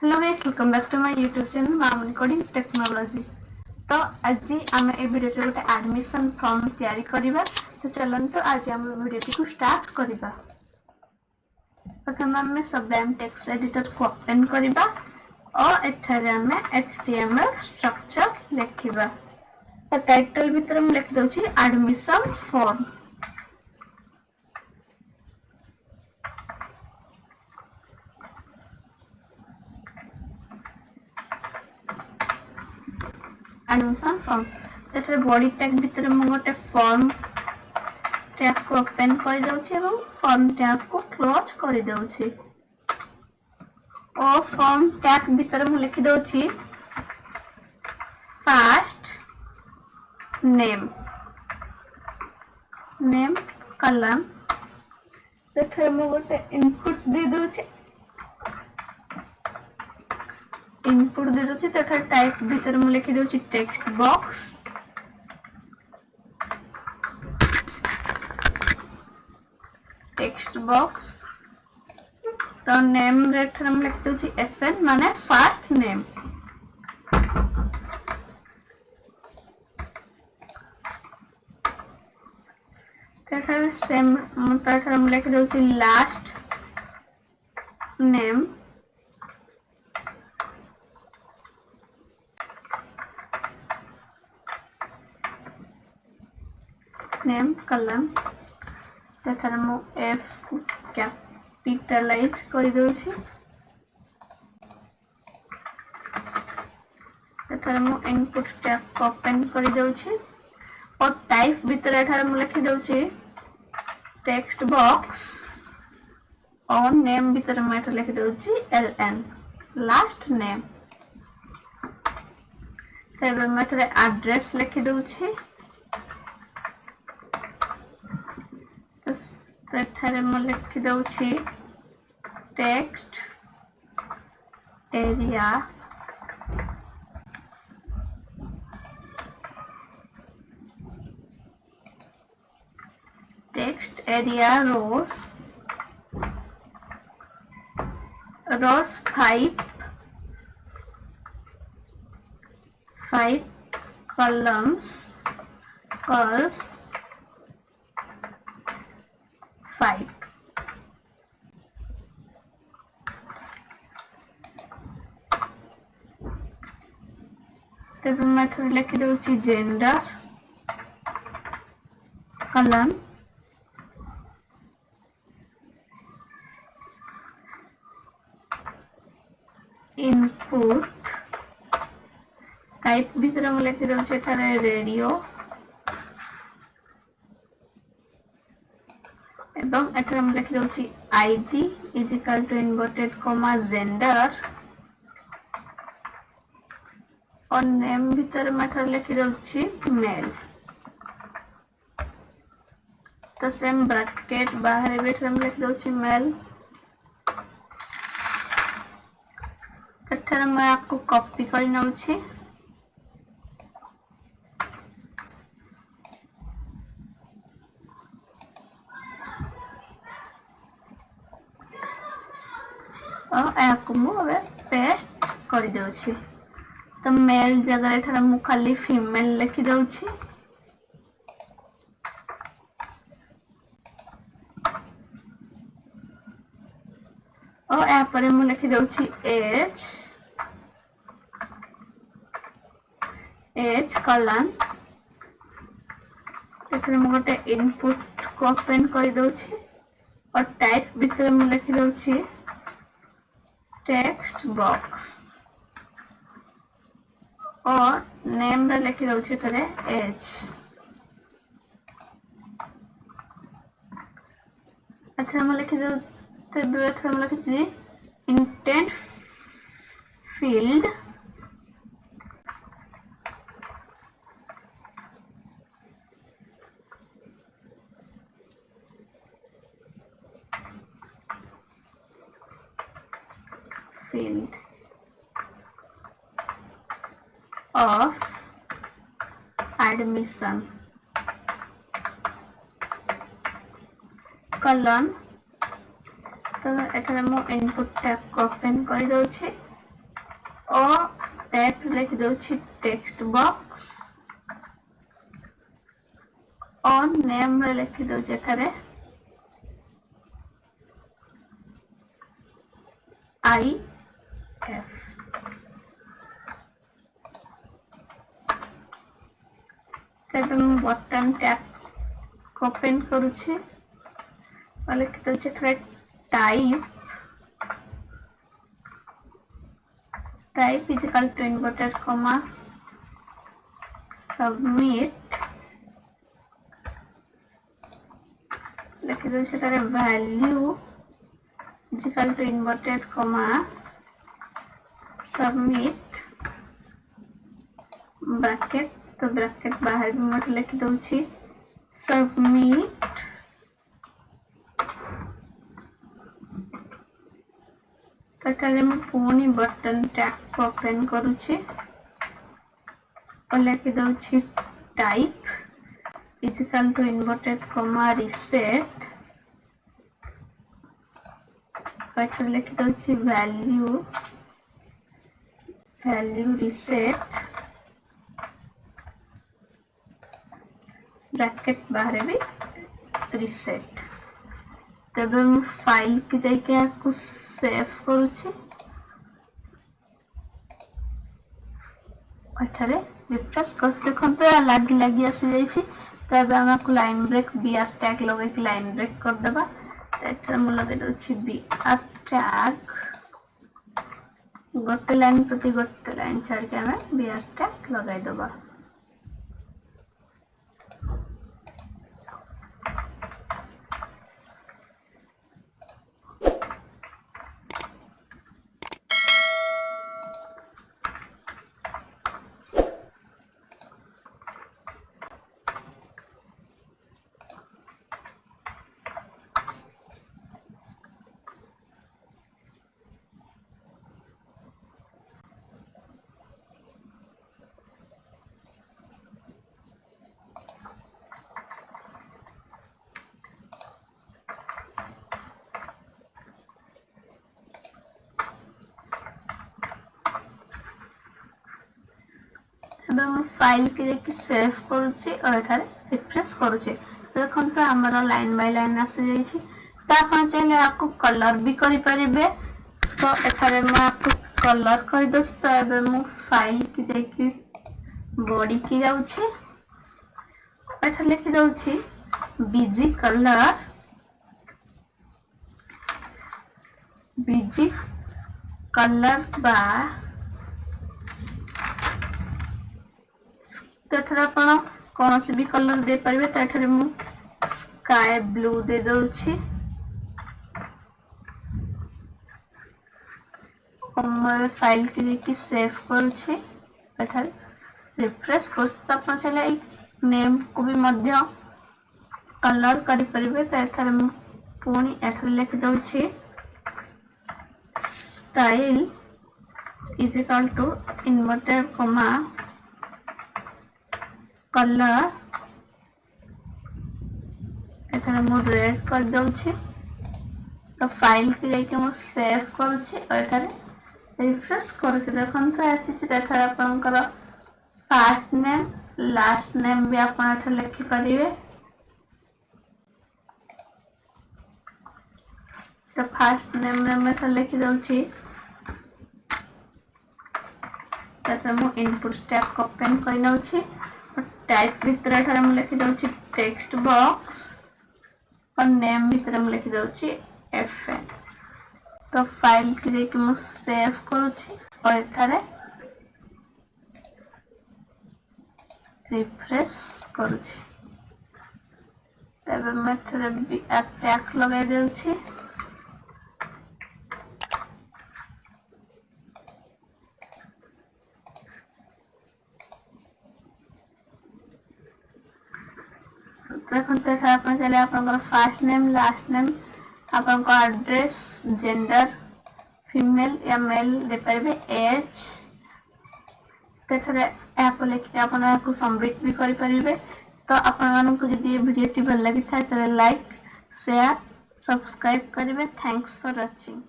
Hello guys, welcome back to my YouTube channel Mamuni Coding Technology। तो आज आम ए video गोटे एडमिशन फॉर्म तैयारी करिबा। तो चलंतु आज हम वीडियो को स्टार्ट करिबा। प्रथम हम सबलाइन टेक्स्ट एडिटर को ओपन करिबा और एठारे हम HTML स्ट्रक्चर लिखिबा। तो टाइटल भीतर हम लिख दउची एडमिशन फॉर्म। एडमिशन फॉर्म एठारे बॉडी टैग भीतर हम गोटे फॉर्म टैग को ओपन कर दउची एवं फॉर्म टैग को क्लोज कर दउची। और फॉर्म टैग भीतर हम लिखि दउची फर्स्ट नेम कलम। एठारे हम गोटे इनपुट दे दउची तो टाइप भीतर हम लिखि दउची टेक्स्ट बॉक्स। तो नेम रेट हम लिख दउची FN माने फर्स्ट नेम। तो सेम तो हम लिख दउची लास्ट नेम कलम। तो F कैपिटलाइज कर दउची। तो इनपुट टैग को ओपन कर दउची और टाइप भीतर एठार हम लिखि दउची टेक्स्ट बॉक्स और नेम भीतर हम एठा लिखि दउची LN लास्ट नेम। तो हम एठारे एड्रेस लिखि दउची। एठारे हम लिखि दउची टेक्स्ट एरिया रोज 5 columns 5। तब मैं लिखि दउची जेंडर कलम इनपुट टाइप भीतर हम लिखि दउची एठारे रेडियो एवं एठारे हम लिखि दउची ID is equal to inverted comma gender और नेम भीतर हम एठारे लिखि दउची मेल। तो सेम ब्रैकेट बाहर भी हम लिखि दउची मेल। एठारे मैं आपको कॉपी कर नउची और आपको मु पेस्ट कर दउची। तो मेल जगह एठारे मु खाली फीमेल लिखि दउची। और यहाँ पर मु लिखि दउची एज कलम। एठारे मु गोटे इनपुट को ओपन कर दउची और टाइप भीतर मु लिखि दउची टेक्स्ट बॉक्स और नेम रे लिखि दउची तरे एज। अच्छा हम लिखि दउ तो हम लिखि दी इंटेंट फील्ड of admission कलम। तो एठारे मु इनपुट टैग को ओपन कर दउची और टाइप लिख दउछि टेक्स्ट बॉक्स और नेम रे लिख दउछि एथरे आई एफ तब हम बटन टैप ओपन करूछि और लिख दउछि एथरे type is equal to inverted comma submit लिख दो सेटारे value is equal to inverted comma submit bracket तो bracket बाहर भी मत लिख दउछि submit तटाले म पुनी बटन टैप ओपन करूछि और लिख दउछि type is equal to inverted comma reset और लिख दउछि वैल्यू रीसेट ब्रैकेट बाहर भी रीसेट तब हम फाइल के जाके को सेव करूछि अठारे रिफ्रेश कर देखन तो लागी आसी जाइछि तब हमको लाइन ब्रेक बीआर टैग लगे कि लाइन ब्रेक कर देबा त एठा हम लगे दउछि बीआर टैग गोटे लाइन प्रति गोटे लाइन छाड़ के हम बीआर टैग लगाई देबा फाइल के सेव करूछि और एठारे रिफ्रेश करूछि देखन तो हमर लाइन बाय लाइन आसी जाइछि ता आपण चाहे आपको कलर भी करि परिबे तो एठारे मैं आपको कलर कर दोछि तो एबे मु फाइल के जाकि बॉडी की जाउछि एठा लिखि दउछि बीजी कलर बा तथरा आपण कौन से भी कलर दे परिबे त एठारे मु स्काई ब्लू दे दउछि हम फाइल के देखि सेव करूछि एठारे रिफ्रेश कर त आपण चले नेम को भी मध्य कलर करि परिबे त एठारे मु पुनी एठारे लिख दउछि style is equal to inverted comma colour एथरे मो रेड कर दउछि तो फाइल के जाके मो सेव करूछि और एथरे रिफ्रेश करूछि देखन तो आसीछि एथरे आपनकर फर्स्ट नेम लास्ट नेम भी आपन एथरे लिखि परिबे तो फर्स्ट नेम रे मैं एथरे लिखि दउछि एथरे मो इनपुट टैब ओपन कर नउछि टाइप भीतर एठारे हम लिखि दउछि टेक्स्ट बॉक्स और नेम भीतर हम लिखि दउछि एफएन तो फाइल के देख मु सेव करूछि और एठारे रिफ्रेश करूछि तबे मैं एठारे बीआर टैग लगाइ दउछि देखो तो अपन चले अपन फर्स्ट नेम लास्ट नेम अपन को एड्रेस जेंडर फीमेल या मेल दे परबे एज तेथरे ऐप लेके अपन को सबमिट भी करि परिबे तो अपन मानन को जदी वीडियो टी भल लागि थाय तो लाइक शेयर सब्सक्राइब करिवे थैंक्स फॉर वाचिंग।